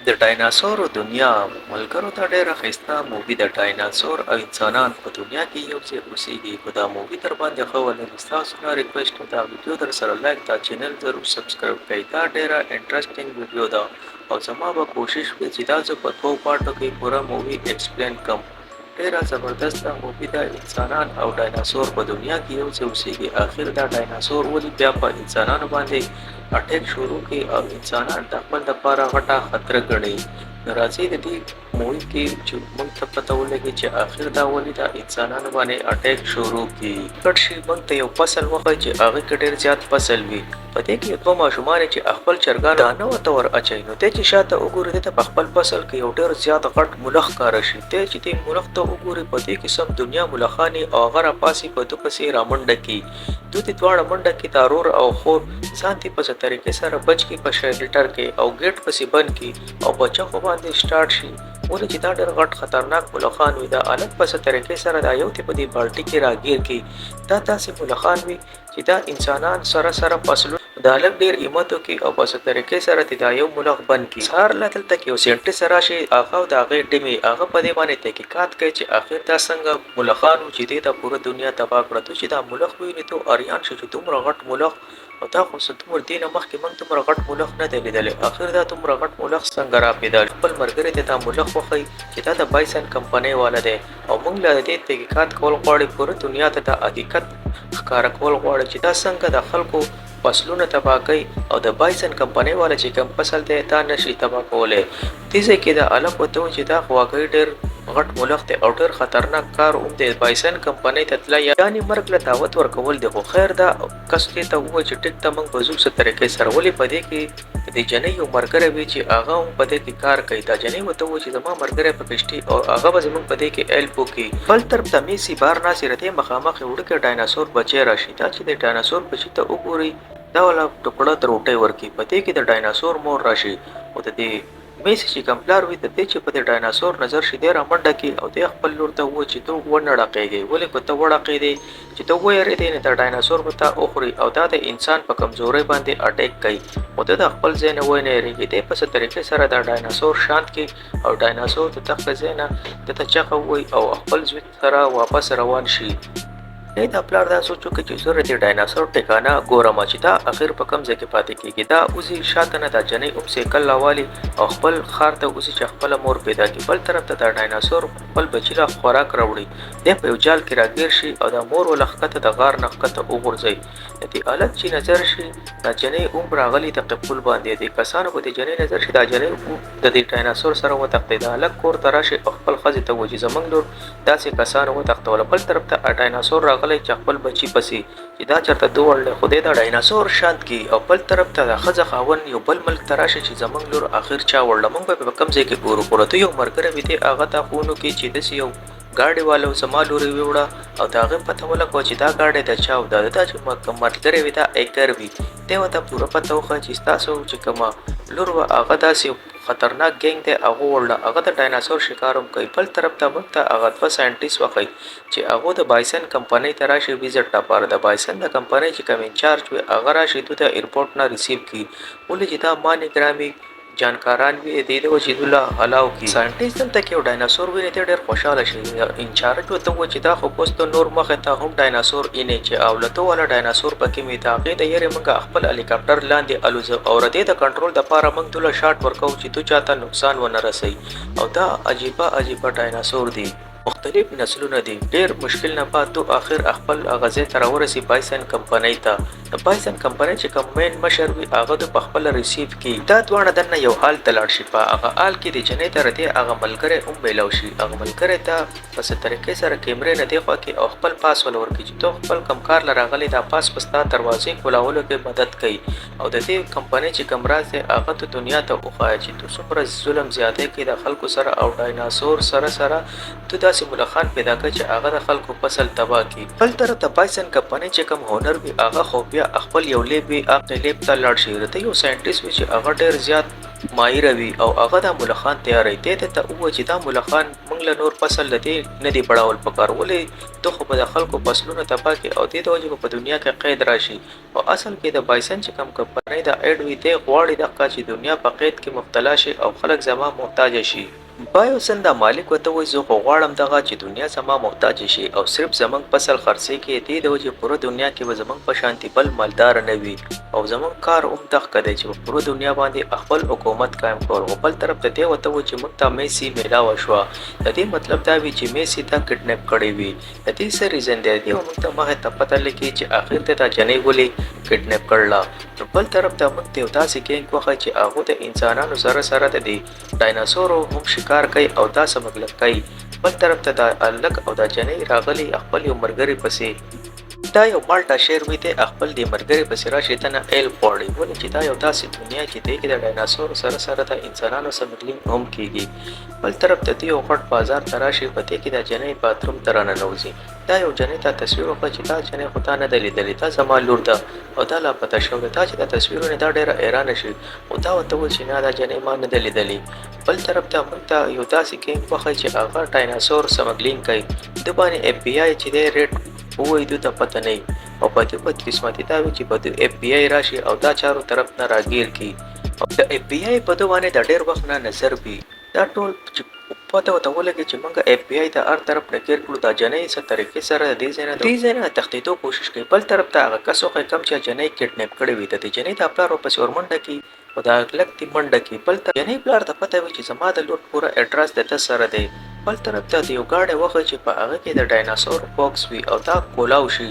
د ډایناسور دنیا ملګرو ته ډیره ښایسته مووي د ډایناسور او انسانان په دنیا کې یو ځای اوسېږي خو دا مووي در باندې ښه ولګي ستاسو نه ریکویسټ دا ویډیو در سره لایک دا چینل ضرور سبسکرایب کړئ دا ډیره انټرسټینګ ویډیو ده او زما به کوشش وي چې دا زه په 2 پارټو کې پوره مووي ایکسپلین کړم ډیره زبردسته مووي ده انسانان او ډایناسور په دنیا کې یو ځای اوسېږي آخر دا ډایناسور ولې بیا په انسانانو باندې اټیک شروع کړي او انسانان د خپل دپاره غټه خطر ګڼي نو راځئ د دې مووي کې چې موږ ته پته ولګي چې آخر دا ولې د انسانانو باندې اټیک شروع کړي کټ شي موږ ته یو فصل وښایي چې هغې کې ډېر زیات فصل وي په دې کې دوه ماشومان چې خپل چرګان دانه ورته ور اچوي نو دی چې شاته وګوري دی ته په خپل فصل کې یو ډېر زیات غټ ملخ ښکاره شي دی چې دې ملخ ته وګوري په دې کې سم دنیا ملخانې او هغه راپاسي په ده پسې رامنډه کړي دوی دې دواړه منډه کړي دا رور او خور ځان دې په څه طریقې سره بچ کړي په شیلټر کې او ګیټ پسې بند کړي او په چغو باندې سټارټ شي ولې چې دا ډېر غټ خطرناک ملخان وي دا هلک په څه طریقې سره دا یو ته په دې بالټي کې راګیر کړي دا داسې ملخان وي چې دا انسانان سره فصلونه د هلک ډېر همت وکړي او په څه طریقې سره د دا یو ملخ بند کړي سهار لا دلته کې یو ساینټسټ راشي هغه او د هغې ډمې هغه په دې باندې تحقیقات کوي چې آخر دا څنګه ملخان وو چې دې ته پوره دنیا تباه کړه تو چې دا ملخ وویني تو اریان شو چې دومره غټ ملخ او دا خو څه دومره دې نه مخکې موږ دومره غټ ملخ نه دی لیدلی آخر دا دومره غټ ملخ څنګه را پیدا خپل ملګري ته دا ملخ وښایي چې دا د بایسن کمپنۍ والا دی او موږ له دې تحقیقات کول غواړي پوره دنیا ته دا حقیقت ښکاره کول غواړي چې دا څنګه د خلکو فصلونه تباه کوي او د بایسن کمپنۍ والا چې کوم فصل دی دا نشي تباه کولی دې ځای کې د هلک ورته وایي چې دا خو واقعي ډېر غټ ملخ دی او ډېر خطرناک کار هم دی بایسن کمپنۍ ته تللی یعنې مرګ له دعوت ورکول دی خو خیر دا کس دې ته ووایي چې ټیک ته موږ به ځو څه طریقې سره ولې په دې کې د جنۍ یو ملګری وي چې هغه هم په دې کې کار کوي دا جنۍ ورته ووایي چې زما ملګری پکې شته او هغه به زموږ په دې کې هیلپ وکړي بل طرف ته میسي بار ناستې د دې مخامخ یو وړوکی ډایناسور بچی راشي دا چې د ډایناسور بچي ته وګوري دا والا ټوکړه د روټۍ ورکړي په دې کې د ډایناسور مور راشي او د دې میسي چې کوم پلار وي د دې چې په دې ډایناسور نظر شي دی رامنډه کړي او دی خپل لور ته ووایي چې ته ونه ړقېږې ولې که ته وړقېدې چې ته ویرېدې نو دا ډایناسور به تا وخوري او دا د انسان په کمزورۍ باندې اټیک کوي خو ده د خپل ځای نه ونه یېرېږي دی په څه طریقې سره دا ډایناسور شانت کړي او ډایناسور د دغه ځای نه ده ته چغه ووایي او خپل زوی سره واپس روان شي دا پلار دا سوچ وکړي چې زه د ډایناسور ټکانه ګورم چې دا اخر په کوم ځای کې پاتې کېږي دا اوسې شاته نه دا جنۍ هم سیکل راوالي او خپل ښار ته اوسې چې خپله مور پیدا کړي بل طرف ته دا ډایناسور خپل بچي له خوراک راوړي دی په یو جال کې راګیر شي او دا مور ول ښکته د غار نه ښکته وغورځوي د دې هلک چې نظر شي دا جنۍ هم راغلي د قپول باندې د کسانو په دې جنۍ نظر شي دا جنۍ د دې ډایناسور سره وتښتېد د هلک کور ته راشي او خپل ښځې ته وایي چې زموږ لور داسې کسانو وتښتوله بل طرف ته ډایناسور راغلی چې خپل بچي پسې چې دا چېرته دوړ دی خو دی دا ډایناسور شانت کړي او بل طرف ته د ښځه خاوند یو بل ملک ته راشي چې زموږ لور آخر چا وړله موږ به په کوم ځای کې ګورو خو راته یو ملګری وي دی هغه ته ښوونو کې چې داسې یو ګاډي والا زما لورې ویوړه او د هغې پته ولګوه چې دا ګاډی د چا و دا د دا چې ملګری وي دا ایکر وي دی ورته پوره پته وښیه چې ستاسو چې کومه لور وه هغه داسې خطرناک ګینګ دی هغه وړله هغه د ډایناسور شکار هم کوي بل طرف ته موږ ته هغه دوه ساینټیسټ وښیي چې هغو د بایسن کمپنۍ ته راشي ویزټ لپاره د بایسن د کمپنۍ چې کوم انچارج وي هغه راشي دوی د ایرپورټ نه ریسیو کړي ولې چې دا مانې ګرامي جانکاران وي د دې وجې دوی له هلاو کړي ساینټیسټ دلته کې یو ډایناسور ویني دی ډېر خوشحاله شي انچارج ورته ووایي چې دا خو اوس ته نور مخې ته هم ډایناسور اینې چې اولته والا ډایناسور پکې وي د هغې د یېرې موږ خپل هلیکاپټر لاندې الوزو او د دې د کنټرول دپاره موږ دوی له شاټ ورکوو چې تو چاته نقصان ونه رسوي او دا عجیبه ډایناسور دی مختلف نسلونه دي ډېر مشکل نه بعد تو آخر خپل هغه ځای ته راورسي بایسن کمپنۍ ته د بایسن کمپنۍ چې کوم مین مشر وي هغه د په خپله ریسیو کړي دا دواړه دننه یو هال ته لاړ شي په هغه هال کې د جنۍ ته ردې هغه ملګری هم میلاو شي هغه ملګری ته په څه طریقې سره کیمرې نه دې خوا کې او خپل پاس ول ورکړي چې تو خپل کوم کار له راغلی دا پاس په ستا دروازې کولولو کې مدد کوي او د دې کمپنۍ چې کوم راز دی هغه ته دنیا ته وښایه چې تو څومره ظلم زیاتی کوي د خلکو سره او ډایناسور سره تو داسې ملخان پیدا کړي چې هغه د خلکو فصل تباه کړي بل طرف ته بایسن کمپنۍ چې کوم هنر وي هغه خو بیا خپل یو لیب وي هغې لیب ته لاړ شي ورته یو ساینټیسټ وي چې هغه ډېر زیات ماهره وي او هغه د ملخان تیاروي دې ته و چې دا ملخان موږ له نور فصل د دې نه دی بړاول پکار ولې دغه به د خلکو فصلونه تباه کړي او دې د وجې په دنیا کې قید راشي او اصل کې د بایسن چې کم کمپنۍ د اډ وي دی غواړي دغه چې دنیا په قید کې مبتلا شي او خلک زما محتاج شي بایوسن د مالک وته وای زه خو غواړم دغه چې دنیا زما محتاج شي او صرف زمنګ فصل خرڅي کې دې د وجې پوره دنیا کې به زمنګ په شانتي بل مالدار نه وي او زمنګ کار هم دغه کده چې په پوره دنیا باندې خپل حکومت قائم کول او بل طرف ته دی وته و چې موږ ته میسي میلاو شو د دې مطلب دا وی چې میسي تا کډنیپ کړی وي د دې سره ریزن دی او موږ ته مخه ته پته لګي چې اخر ته دا جنې ولې کډنیپ کړلا نو بل طرف ته موږ ته تاسو کې کوخه چې هغه د انسانانو سره د دې ډایناسورو هم کار کوي او دا سمګلک کوي بل طرف ته د الګ او د جنې راغلي خپل یو مرګري پسې دا یو مالټا شیر وي ته خپل د مرګري پسې راشي ته نه ایل پوړي ولې چې دا یو داسې دنیا کې دی کې د ډایناسور سره د انسانانو سمګلینګ هم کیږي بل طرف ته یو غټ بازار تراشي پته کې د جنې باتروم ترانه نوځي دا یو جنې ته تصویر وکړه چې دا جنې خو تا نه دلیدلې تا زما لور ده او دا لا پته شو دا چې د تصویرونه دا ډیره حیران شي او دا وته و چې نه دا جنې ما نه دلیدلې بل طرف ته موږ ته یو داسې کې وخت چې هغه ډایناسور سمګلینګ کوي د باندې اف بی آی چې دی ریډ وای دوی ته پته نه او په دې بدقسمتي دا وی چې په اف بی آی راشي او دا چارو طرف نه راګیر کی او د اف بی آی په دوانه د ډیر وخت نه نظر بي دا ټول پته وته ولګي چې موږ اف بی آی ته هر طرف نه کېر کړو دا جنې څه طریقې سره د دې ځای تختیدو کوشش کوي بل طرف ته هغه کسو کم چې جنې کډنیپ کړی وي د جنې د خپل په ورمنډه کې او دا لک تی منډه کې بل ته جنې پلار ته پته وي چې زما د لور پورا اډرس د سره دی بل طرف ته د یو گاډي وخت چې په هغه کې د ډایناسور باکس وي او دا کولاو شي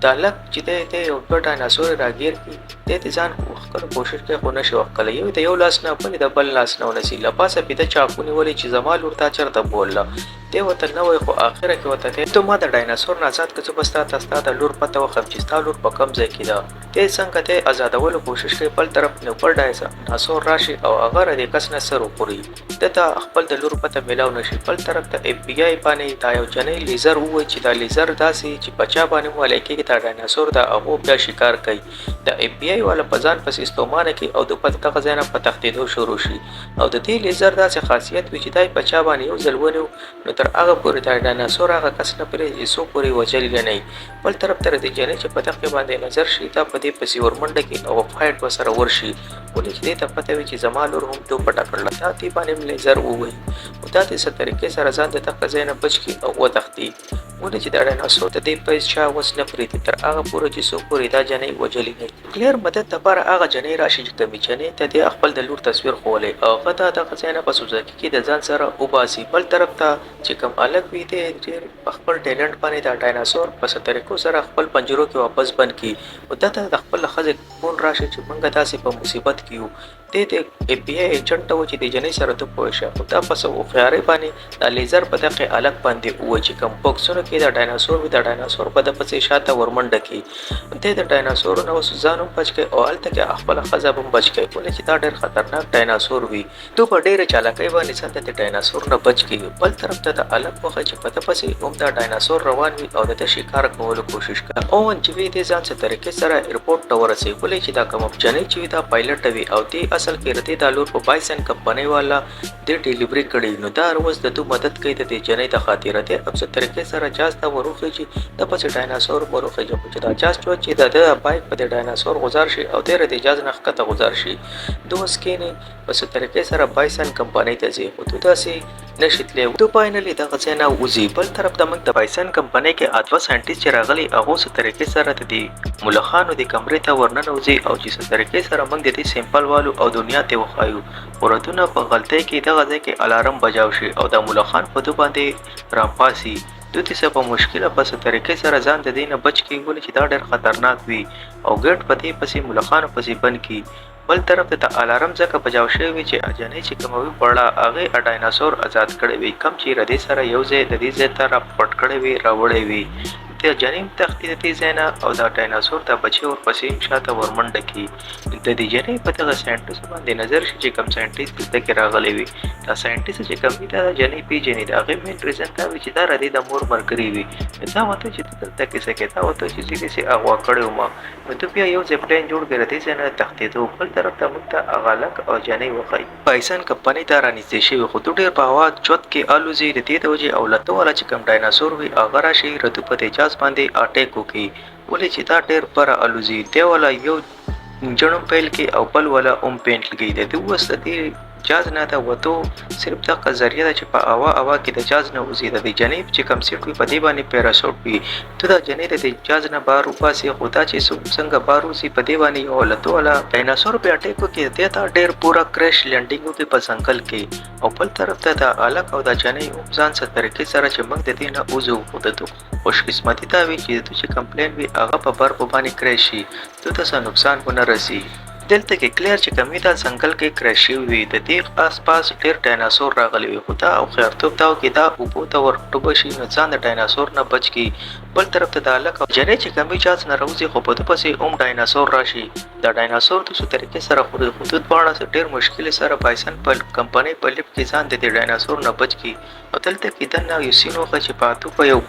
دا لک چې ته یو ډایناسور راګیر کی ته ځان وکړ کوشش کوي خو نشي وکړي یو د یو لاس نه په د بل لاس نه ونسي لپاسه پیته چاکونی ولې چې زما لور تا چرته بوله ته وته نه وای خو اخره کې وته ته ما د ډایناسور نه آزاد کڅ بستا تاسو د لور پته وخت چې تا لور په کم ځای کې ده ته څنګه ته آزادولو کوشش کوي بل طرف نه پر ډایناسور راشي او هغه د کس نه سر وپوري ته خپل د لور پته ملاو نشي بل طرف ته اف بی آی باندې دا یو جنې لیزر وای چې دا لیزر داسې چې بچا باندې مولای کې دا ډایناسور دا هغه بیا شکار کوي د اف بی آی والا پزان پس استعمال کوي او د پته غزنه په تختیدو شروع شي او د دې لیزر داسې خاصیت وي چې دای بچا باندې یو ځلونه نو تر هغه پورې دا ډایناسور هغه کس نه پرې یسو پورې وجل نه بل طرف تر دې جنې چې په تخته باندې نظر شي دا په دې پسې ورمنډه کې او فایټ وسره ورشي ولې چې ته پته وي چې زما لور هم ته پټه کړل دا تی باندې لیزر وای او دا د څه طریقې سره ځان د تخته نه بچ کی او وتختی ولې چې دا ډایناسور ته دې په شا وسنه پرې تر هغه پورې چې سو پورې دا جنې وجلی نه کلیر مدد لپاره هغه جنې راشي چې کمی جنې ته د خپل د لور تصویر خولې او غدا د خزانه په سوزکی کې د ځان سره وباسي بل طرف ته چې کم الګ وي ته خپل ټیلنت باندې دا ډایناسور په سترګو سره خپل پنجرو کې واپس بند کی او دته د خپل خزه کون راشي چې منګه تاسو په مصیبت کیو د اف بی آی ایجنټ ته و چې د جنې سره ته پوه شه خو دا پس او خيارې باندې د لیزر په دغه الګ باندې و چې کم بوکسونو کې د ډایناسور وي د ډایناسور په د پسې شاته ورمنډه کې د ډایناسور نو سوزانو بچ کې او الته کې خپل خزه بم بچ کې ولې چې دا ډېر خطرناک ډایناسور وي تو په ډېر چالاکۍ باندې څنګه د ډایناسور نه بچ کې بل طرف ته د الګ وخت چې په د پسې هم د ډایناسور روان وي او د شکار کولو کوشش کوي او چې وی د ځان څخه طریقې سره ایرپورټ ته ورسي ولې چې دا کوم جنې چې دا پایلټ وي او دی اصل کې رته د لور په بایسن کمپنۍ والا د ډیلیوري کړي نو دا روز د تو مدد کوي د جنې د خاطر ته په څه طریقې سره جاز تا وروخي چې د پس ډایناسور وروخي چې دا جاز چې د بایک په ډایناسور گزار شي او د اجازه نه ښکته گزار شي دوس کې نه په څه طریقې سره بایسن کمپنۍ ته ځي او تو داسې نشیتلې تو فائنلی د غزنه وزي بل طرف د موږ د بایسن کمپنۍ کې اتوا ساينټیست چې راغلي هغه څه طریقې سره د دې ملخانو د کمرې ته ورننوځي او چې څه طریقې سره موږ د دې سیمپل والو او دنیا ته وخایو ورته په غلطۍ کې د غزه کې الارم بجاو شي او د ملخان په دوه باندې رامپاسي دوی څه په مشکله په څه طریقې سره ځان د دینه بچ کیږي چې دا ډېر خطرناک وي او ګټ پتی پسې ملخانو پسې بند کی بل طرف ته الارم ځکه بجاو شوی چې اجنې چې کوموي پړه هغه ډایناسور آزاد کړي وي کم چې ردی سره یو ځای د دې ځای ته را پټ کړي وي راوړي وي د جنین تختی د دې ځای نه او دا ډایناسور ته بچي ورپسې شاته ورمنډه کړي. د دې جنۍ په دغه ساینټیسټ باندې نظر شي چې کوم ساینټیسټ دلته کې راغلی وي. دا ساینټیسټ چې کوم وي دا د جنۍ پېژني، د هغې مین ریزن دا وي چې دا د دې د مور ملګري وي. دا ورته چې ته دلته کیسه کوې، دا ورته چې زه داسې اغوا کړی وم، نو ته بیا یو ځای پلان جوړ کړې د دې ځای نه تښتېدو، بل طرف ته موږ ته هغه هلک او جنۍ وښایي. بایسن کمپنۍ ته رانږدې شوي، خو دوی ډېر په هوا چوت کې الوزي، د دې د وجې او لته والا چې کوم ډایناسور وي هغه راشي رتو په دې جاز باندې اټیک وکړي. ولې چې دا ډېر پره الوزي، دی والا یو جنم پیل کې او بل والا پینټ لګي. د دې اوس د دې جاز نه د وتو صرف دغه ذریعه ده چې په هوا کې د جاز نه وځي. د دې جنۍ چې کوم سیټ وي په دې باندې پیراسوټ وي، ته دا جنۍ د دې جاز نه بهر وباسي، خو دا چې څنګه بهر وځي په دې باندې یو لته والا ډایناسور پې اټیک وکړي، دی ته ډېر پوره کریش لینډینګ وکړي په ځنګل کې. او بل طرف ته د هلک او د جنۍ ځان څه طریقې سره چې موږ د دې نه وځو، خو د خوشقسمتي دا وي چې د دوی چې کمپلین وي هغه په برخو باندې کریش شي، دوی ته څه نقصان ونه رسي. دلته کې کلیر چې کومې دا ځنګل کې کریش شوي وي، د دې آس ډېر ډایناسور راغلی وي، خو دا هوښیارتوب دا وکړي دا اوبو ته ور ډوبه شي نو ځان د ډایناسور نه بچ کړي. بل طرف ته د هلک او جنۍ چې کومې جاز نه راوځي، خو په ده پسې هم ډایناسور راشي. دا ډایناسور د څو طریقې سره خوري، خو دوی دواړه ډېر مشکل سره بایسن په کمپنۍ په لیفټ کې ځان د دې ډایناسور نه بچ کړي. او دلته کې دننه یو سین وښه چې په اتو په یو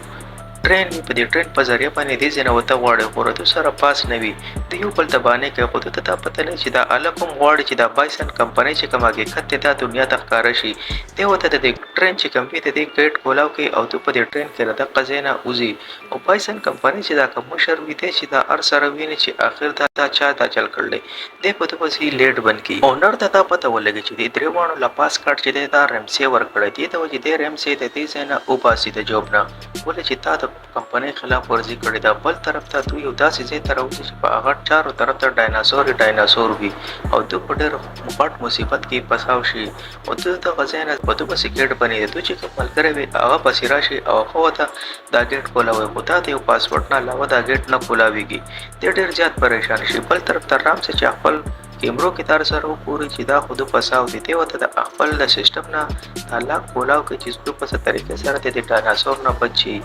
ټرین وي، په دې ټرین په ذریعه باندې دې ځای نه وته غواړي، خو ردو سره پاس نه وي، د یو بل ته بهانې کوي. خو ده ته دا پته نه چې دا هلک هم غواړي چې دا بایسن کمپنۍ چې کوم حقیقت دی دا دنیا ته ښکاره شي. دی ورته د دې ټرین چې کوم وي د دې ګیټ کولاو کوي او دوی په دې ټرین کې له دغه ځای نه وځي. او بایسن کمپنۍ چې دا کوم مشر وي دی چې دا هر سره ویني چې آخر دا چا دا چل کړلی دی، په ده پسې لیډ بند کړي. اونر ته دا پته ولګي چې دې درې واړو له پاس کارډ چې دی دا رمسي ورکړی دی، د وجې دی رمسي د دې ځای نه وباسي د جوب نه، ولې چې تا د کمپنۍ خلاف ورزي کړې ده. بل طرف ته دوی یو داسې ځای ته راوځي چې په هغه چارو طرف ته ډایناسور وي او دوی په ډېر غټ مصیبت کې پساو شي. او دوی دغه ځای نه په دوی پسې ګیټ بني، دوی چې کوم ملګری وي هغه پسې راشي او هغه ورته دا ګیټ کولاوي، خو دا د یو پاسورډ نه علاوه دا ګیټ نه کولاویږي. دی ډېر زیات پریشان شي. بل طرف ته رام چې خپل کیمرو کې تر سره وګوري چې دا خو د پساو دي، دی ورته د خپل د سیسټم نه دا لاک کولاو کوي چې دوی په څه طریقې سره د ډایناسور نه بچ شي.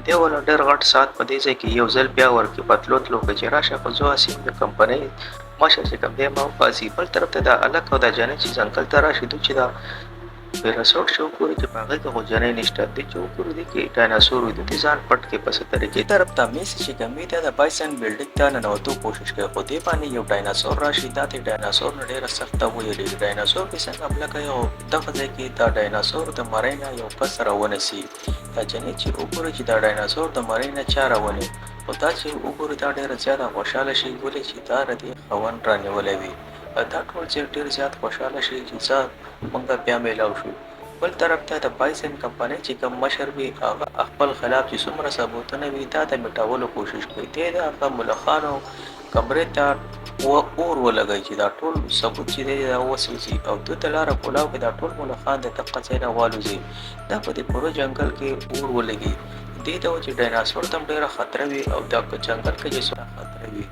دی والا ډېر غټ ساعت په دې ځای کې یو ځل بیا ورکړي په تلو کې چې راشه خو زه هسې د کمپنۍ مشر چې کوم دی ما وباسي. بل طرف ته د هلک او د جنۍ چې ځنګل ته راشي، دوی چې دا پیراسوټ چې وګوري چې په هغې کې خو جنۍ نشته، دی چې وګوري دی کې ډایناسور وي، دوی ځان پټ کړي په څه طریقې. طرف ته میسي چې کوم وي دی د بایسن بلډینګ ته ننوتو کوشش کوي، خو دې باندې یو ډایناسور راشي، دا د ډایناسور نه ډېره سخته ویلېږي. ډایناسور کې څنګه حمله کوي او دغه ځای کې دا ډایناسور د مرۍ نه یو کس راونیسي. دا جنۍ چې وګوري چې دا ډایناسور د مرۍ نه چا راونی، خو دا چې وګوري دا ډېره زیاته خوشحاله شي، ولې چې دا د دې خاوند رانیولی وي. دا ټول چې ډېر زیات خوشحاله شي چې څه موږ بیا میلاو شو. بل طرف ته د بایسن کمپنۍ چې کوم مشر وي هغه خپل خلاف چې څومره ثبوتونه وي دا د میټولو کوشش کوي. دی د هغه ملخانو کمرې ته اور ولګوي چې دا ټول ثبوت چې دی دا وسوځي او دوی ته لاره کولاو کړي دا ټول ملخان د دغه ځای نه والوځي. دا په دې پوره جنګل کې اور ولګي. دې ته چې ډایناسور ته هم ډېره خطره وي او دا په جنګل کې چې څومره خطره وي،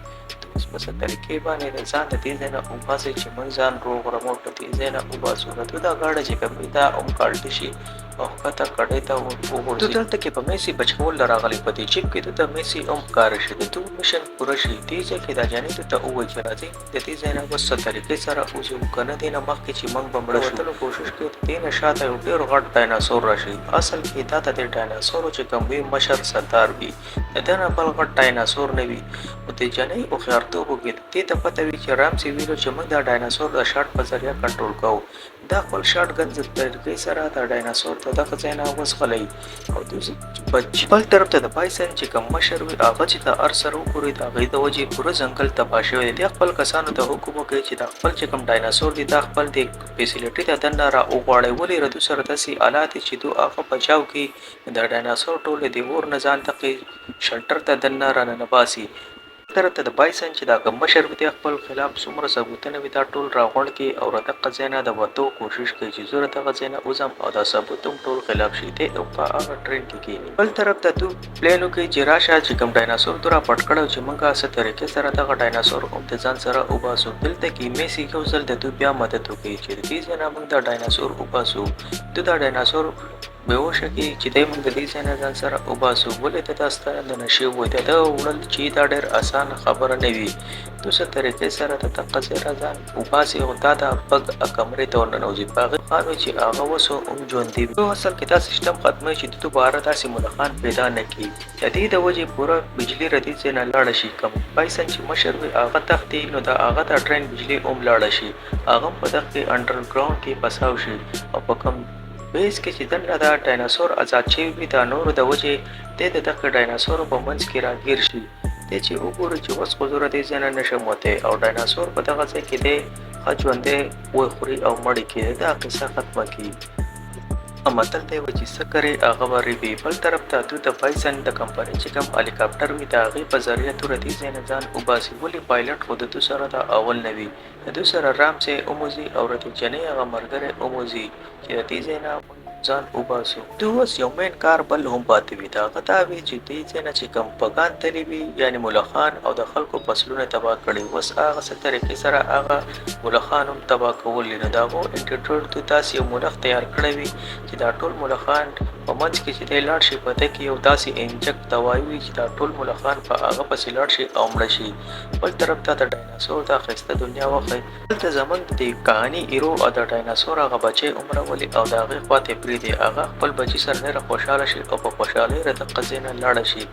په څه طریقې باندې د ځان د دې ځای نه وباسئ چې موږ ځان روغ رموټ د دې ځای نه وباسو. د دوی دا غاړه چې کوم وي دا هم کالټې شي او ښکته کډۍ ته وغورځي. دلته کې په میسي بچکول راغلی، په دې جیب کې د میسي هم ښکاره شي، د دوی مشن پوره شي. دې ځای کې دا جانې ته ووایي چې راځئ د دې ځای نه اوس څه طریقې سره وځو، که نه دې نه مخکې چې موږ به مړه شو. کوشش کوي د دې نه شاته یو ډېر غټ ډایناسور راشي. اصل کې دا د دې ډایناسورو چې کوم وي مشر سردار وي، د ده نه بل غټ ډایناسور نه وي. او د جنۍ هوښیارتوب وکړي، دې ته پته وي چې رامسي ویلو چې موږ دا ډایناسور د شاټ په ذریعه کنټرول کوو. دا خپل شاټ ګن د طریقې سره دا ډایناسور ته دغه ځای نه وځغلوي او دوی بچ. بل طرف ته د بایسن چې کوم مشر وي هغه چې د هر سره وګوري د هغې د وجې پوره ځنګل تباه شوی دی. خپل کسانو ته حکم وکړي چې دا خپل چې کوم ډایناسور دی دا خپل د فیسیلیټي ته دننه را وغواړئ، ولې ردو سره داسې آلات چې دوی هغه بچاو کړي د ډایناسور ټولې د اور نه ځان دغې شلټر ته دننه راننه باسي. طرف ته د بایسن چې دا کوم مشر وي دی خپل خلاف څومره ثبوتونه وي دا ټول راغونډ کړي او له دغه ځای نه د وتو کوشش کوي چې زه له دغه ځای نه وځم او دا ثبوت هم ټول خلاف شي، دی په هغه ټرین کې کښېني. بل طرف ته دوی پلان وکړي چې راشه چې کوم ډایناسور دوی را پټ کړی چې موږ څه طریقې سره دغه ډایناسور هم د ځان سره وباسو. دلته کې میسي یو ځل د دوی بیا مدد وکړي چې د دې ځای نه موږ دا ډایناسور وباسو. دوی دا ډایناسور بېهوشه کېږي چې دی موږ د دې ځای نه ځان سره وباسو. ولې ته دا ستا د نشې وای د ده وړل چې دا ډېر اسانه خبره نه وي. تو څه طریقې سره د دغه ځای را ځان وباسې او دا د پګ کمرې ته ورننوځي. په هغې خان وي چې هغه اوس هم ژوندي وي. نو اصل کې دا سیسټم ختموي چې د دوباره داسې ملخان پیدا نه کړي. د دې د وجې پوره بجلي له دې ځای نه لاړه شي. کوم بایسن چې مشر وي هغه تښتي نو د هغه د ټرین بجلي هم لاړه شي. هغه هم په دغه کې انډرګراونډ کې پساو شي او په کوم بیس کې چې دننه دا ډایناسور آزاد شوي وي د نورو د وجې دی د دغه ډایناسورو په منځ کې راګیر شي. دی چې وګوري چې اوس خو زه له دې ځای نه نشم وتی او ډایناسور په دغه ځای کې دی ښه ژوندی وخوري او مړ یې کړي. دا قصه ختمه کړي. متل دی وایي چې څه کرې هغه به رېبې. بل طرف ته دوی د بایسن د کمپنۍ چې کوم هلیکاپټر وي د هغې په ذریعه تو له دې ځای نه ځان وباسي. ولې پایلټ خو د دوی سره د اول نه وي. د دوی سره رامسې هم وځي او رتیجنۍ هغه ملګری هم وځي چې د دې ځای نه ځان وباسو. دوی اوس یو مین کار بل هم پاتې وي. د هغه دا وي چې دې ځای نه چې کوم پګان تللي وي یعنې ملخان او د خلکو فصلونه تباه کړي. اوس هغه څه طریقې سره هغه ملخان هم تباه کولي. نو د هغو انټیډوټ دوی داسې یو ملخ تیار کړی وي چې دا ټول ملخان په منځ کې چې دی لاړ شي په ده کې یو داسې انجکټ دوایي وي چې دا ټول ملخان په هغه پسې لاړ شي او مړه شي. بل طرف ته د ډایناسور دا ښایسته دنیا وښیي. دلته زموږ د دې کهاني هیرو او د ډایناسور هغه بچی هم راولي او د هغې خوا ته یې پرېږدي. هغه خپل بچي سره ډېره خوشحاله شي او په خوشحالۍ له دغه ځای نه لاړه شي.